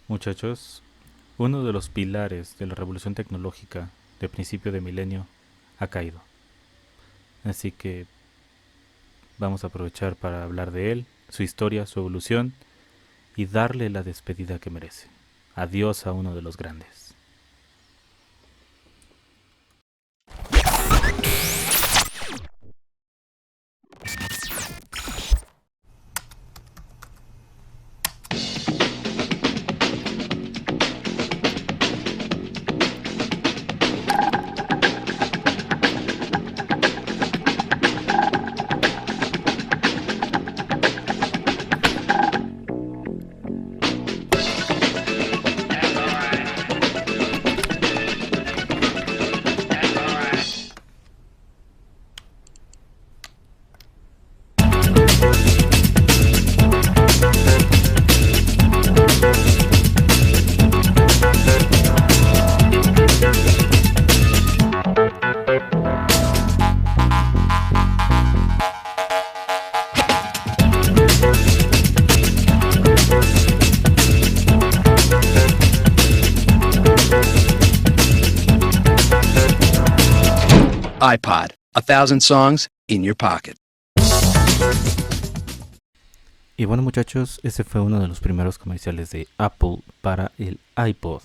Muchachos, uno de los pilares de la revolución tecnológica de principio de milenio ha caído. Así que vamos a aprovechar para hablar de él, su historia, su evolución y darle la despedida que merece. Adiós a uno de los grandes. iPod, 1,000 songs in your pocket. Y bueno muchachos, ese fue uno de los primeros comerciales de Apple para el iPod.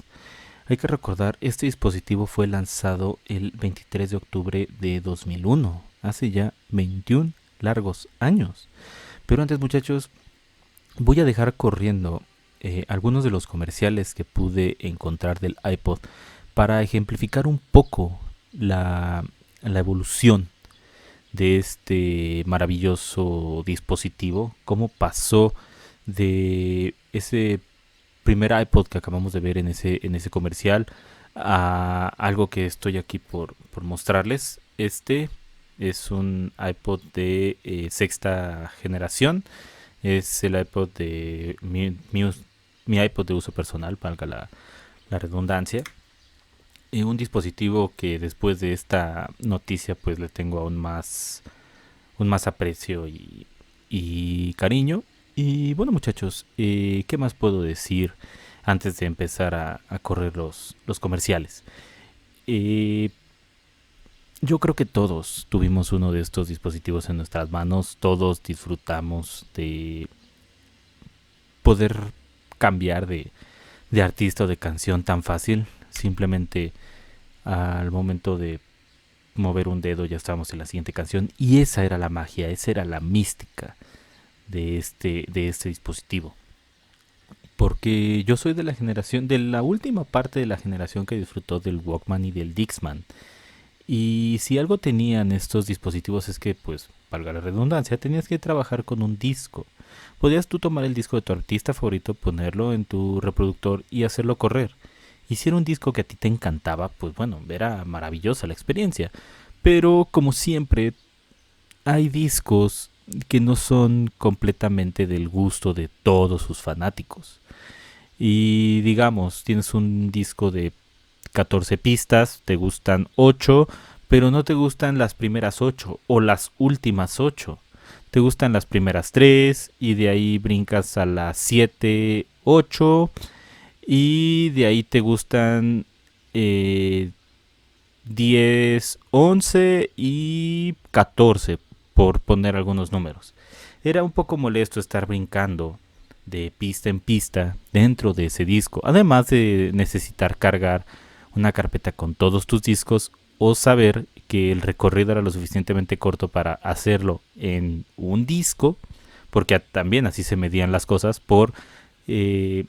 Hay que recordar, este dispositivo fue lanzado el 23 de octubre de 2001, hace ya 21 largos años. Pero antes muchachos, voy a dejar corriendo algunos de los comerciales que pude encontrar del iPod para ejemplificar un poco la evolución de este maravilloso dispositivo, cómo pasó de ese primer iPod que acabamos de ver en ese comercial a algo que estoy aquí por mostrarles. Este es un iPod de sexta generación, es el iPod de mi iPod de uso personal, valga la redundancia. Un dispositivo que después de esta noticia pues le tengo aún más aprecio y cariño. Y bueno muchachos, ¿qué más puedo decir antes de empezar a correr los comerciales? Eh, yo creo que todos tuvimos uno de estos dispositivos en nuestras manos, todos disfrutamos de poder cambiar de artista o de canción tan fácil. Simplemente al momento de mover un dedo ya estábamos en la siguiente canción, y esa era la magia, esa era la mística de este dispositivo. Porque yo soy de la generación, de la última parte de la generación que disfrutó del Walkman y del Dixman. Y si algo tenían estos dispositivos es que, pues, valga la redundancia, tenías que trabajar con un disco. Podías tú tomar el disco de tu artista favorito, ponerlo en tu reproductor y hacerlo correr. Y si era un disco que a ti te encantaba, pues bueno, era maravillosa la experiencia. Pero como siempre, hay discos que no son completamente del gusto de todos sus fanáticos. Y digamos, tienes un disco de 14 pistas, te gustan 8, pero no te gustan las primeras 8 o las últimas 8. Te gustan las primeras 3 y de ahí brincas a las 7, 8 y de ahí te gustan 10, 11 y 14, por poner algunos números. Era un poco molesto estar brincando de pista en pista dentro de ese disco, además de necesitar cargar una carpeta con todos tus discos o saber que el recorrido era lo suficientemente corto para hacerlo en un disco, porque también así se medían las cosas por eh,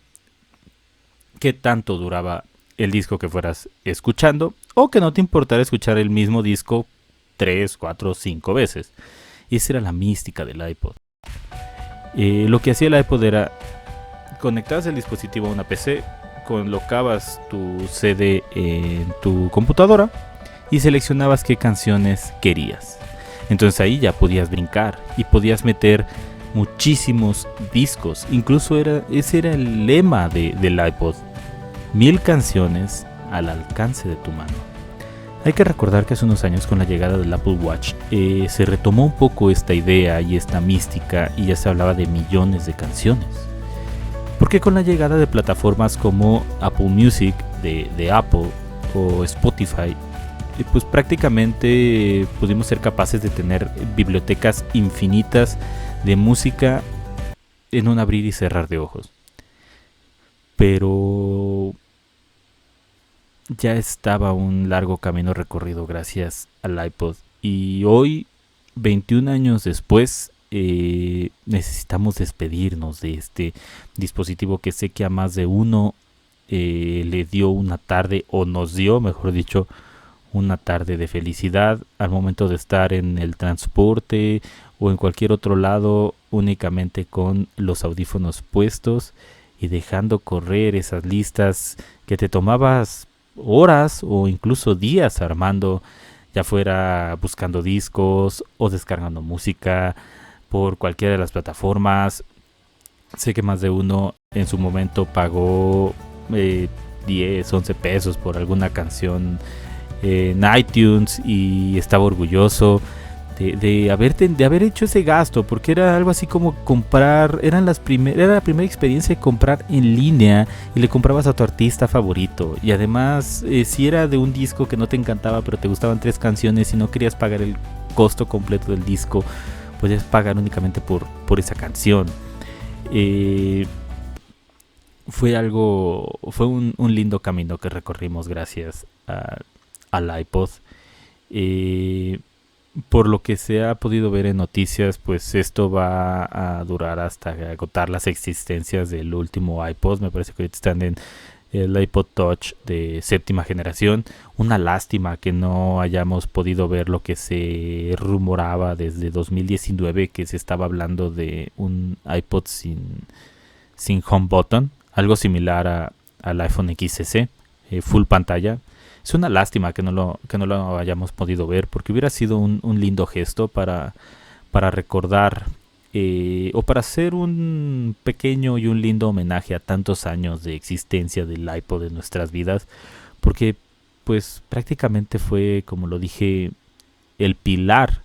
qué tanto duraba el disco que fueras escuchando, o que no te importara escuchar el mismo disco 3, 4, 5 veces. Y esa era la mística del iPod. Lo que hacía el iPod era conectabas el dispositivo a una PC, colocabas tu CD en tu computadora y seleccionabas qué canciones querías. Entonces ahí ya podías brincar y podías meter muchísimos discos. Incluso ese era el lema del iPod: 1000 canciones al alcance de tu mano. Hay que recordar que hace unos años, con la llegada del Apple Watch, se retomó un poco esta idea y esta mística y ya se hablaba de millones de canciones. porque con la llegada de plataformas como Apple Music de Apple o Spotify, pues prácticamente pudimos ser capaces de tener bibliotecas infinitas de música en un abrir y cerrar de ojos. Pero ya estaba un largo camino recorrido gracias al iPod. Y hoy, 21 años después, necesitamos despedirnos de este dispositivo que sé que a más de uno le dio una tarde, o nos dio, mejor dicho, una tarde de felicidad al momento de estar en el transporte o en cualquier otro lado únicamente con los audífonos puestos y dejando correr esas listas que te tomabas horas o incluso días armando, ya fuera buscando discos o descargando música por cualquiera de las plataformas. Sé que más de uno en su momento pagó 10, 11 pesos por alguna canción en iTunes y estaba orgulloso de haber hecho ese gasto, porque era algo así como comprar, era la primera experiencia de comprar en línea y le comprabas a tu artista favorito, y además si era de un disco que no te encantaba pero te gustaban 3 canciones y no querías pagar el costo completo del disco, podías pagar únicamente por esa canción. Fue un lindo camino que recorrimos gracias al iPod. Por lo que se ha podido ver en noticias, pues esto va a durar hasta agotar las existencias del último iPod. Me parece que ahorita están en el iPod Touch de 7ª generación. Una lástima que no hayamos podido ver lo que se rumoraba desde 2019, que se estaba hablando de un iPod sin home button, algo similar al iPhone XS, full pantalla. Es una lástima que no lo hayamos podido ver, porque hubiera sido un lindo gesto para recordar o para hacer un pequeño y un lindo homenaje a tantos años de existencia del iPod en nuestras vidas, porque pues prácticamente fue, como lo dije, el pilar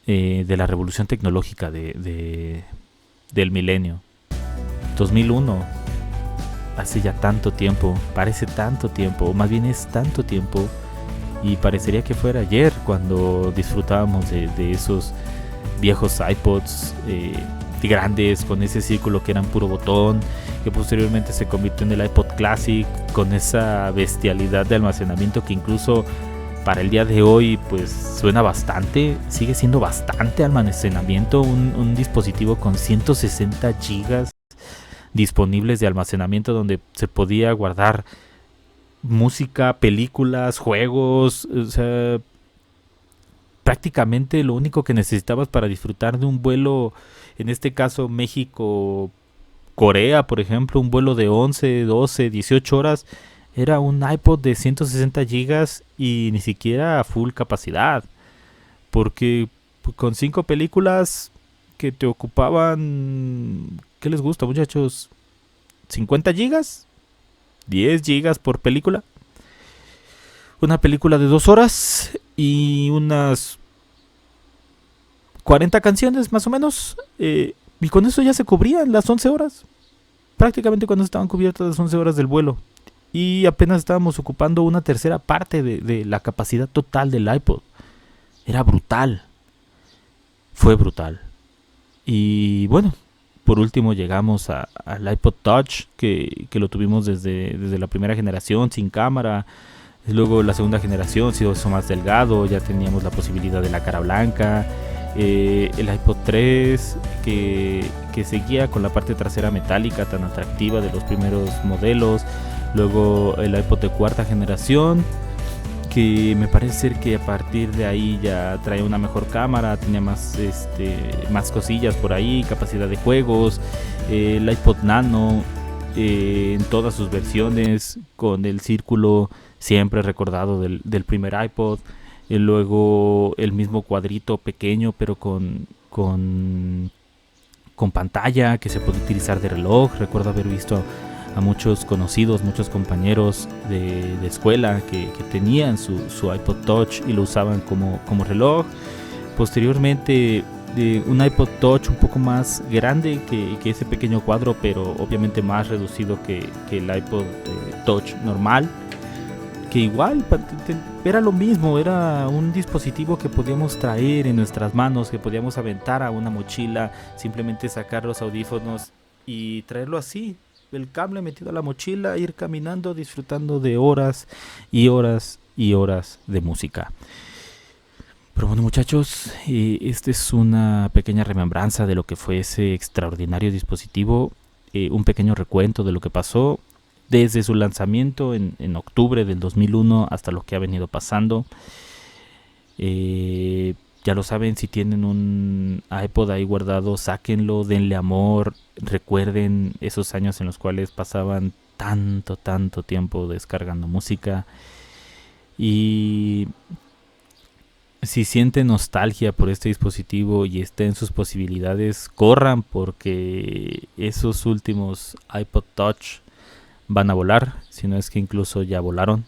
de la revolución tecnológica del milenio. 2001. Hace ya tanto tiempo, parece tanto tiempo, o más bien es tanto tiempo, y parecería que fuera ayer cuando disfrutábamos de esos viejos iPods grandes con ese círculo que eran puro botón, que posteriormente se convirtió en el iPod Classic con esa bestialidad de almacenamiento que incluso para el día de hoy pues suena bastante, sigue siendo bastante almacenamiento, un dispositivo con 160 gigas disponibles de almacenamiento, donde se podía guardar música, películas, juegos. O sea, prácticamente lo único que necesitabas para disfrutar de un vuelo, en este caso México-Corea, por ejemplo, un vuelo de 11, 12, 18 horas, era un iPod de 160 gigas y ni siquiera a full capacidad, porque con 5 películas que te ocupaban, ¿qué les gusta, muchachos? ¿50 gigas? ¿10 gigas por película? Una película de 2 horas y unas 40 canciones más o menos. Y con eso ya se cubrían las 11 horas. Prácticamente cuando estaban cubiertas las 11 horas del vuelo. Y apenas estábamos ocupando una tercera parte de la capacidad total del iPod. Era brutal. Fue brutal. Y bueno, por último llegamos al iPod Touch, que lo tuvimos desde la primera generación, sin cámara. Luego la segunda generación se hizo más delgado, ya teníamos la posibilidad de la cara blanca. El iPod 3, que seguía con la parte trasera metálica tan atractiva de los primeros modelos. Luego el iPod de 4ª generación, que me parece ser que a partir de ahí ya traía una mejor cámara, tenía más cosillas por ahí, capacidad de juegos. El iPod Nano en todas sus versiones, con el círculo siempre recordado del primer iPod. Y luego el mismo cuadrito pequeño pero con pantalla que se puede utilizar de reloj. Recuerdo haber visto a muchos conocidos, muchos compañeros de escuela que tenían su iPod Touch y lo usaban como reloj. Posteriormente de un iPod Touch un poco más grande que ese pequeño cuadro, pero obviamente más reducido que el iPod Touch normal. Que igual era lo mismo, era un dispositivo que podíamos traer en nuestras manos, que podíamos aventar a una mochila, simplemente sacar los audífonos y traerlo así, el cable metido a la mochila, ir caminando, disfrutando de horas y horas y horas de música. Pero bueno, muchachos, esta es una pequeña remembranza de lo que fue ese extraordinario dispositivo, un pequeño recuento de lo que pasó desde su lanzamiento en octubre del 2001 hasta lo que ha venido pasando. Ya lo saben, si tienen un iPod ahí guardado, sáquenlo, denle amor, recuerden esos años en los cuales pasaban tanto tiempo descargando música. Y si sienten nostalgia por este dispositivo y está en sus posibilidades, corran porque esos últimos iPod Touch van a volar, si no es que incluso ya volaron.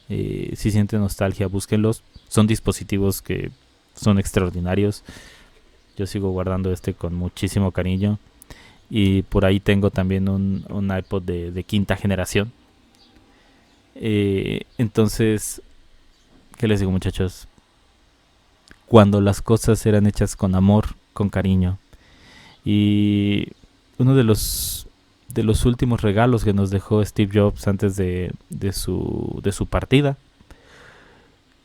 Si sienten nostalgia, búsquenlos. Son dispositivos que son extraordinarios. Yo sigo guardando este con muchísimo cariño. Y por ahí tengo también un iPod de quinta generación. Entonces, ¿qué les digo, muchachos? Cuando las cosas eran hechas con amor, con cariño. Y uno de los últimos regalos que nos dejó Steve Jobs antes de su partida,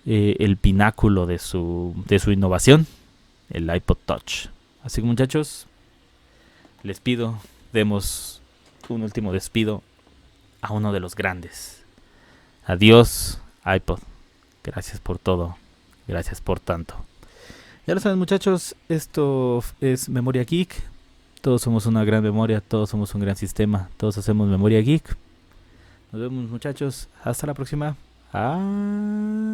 el pináculo de su innovación, el iPod Touch. Así que, muchachos, les pido, demos un último despido a uno de los grandes. Adiós, iPod. Gracias por todo. Gracias por tanto. Ya lo saben, muchachos, esto es Memoria Geek. Todos somos una gran memoria, todos somos un gran sistema, todos hacemos Memoria Geek. Nos vemos, muchachos. Hasta la próxima. Adiós.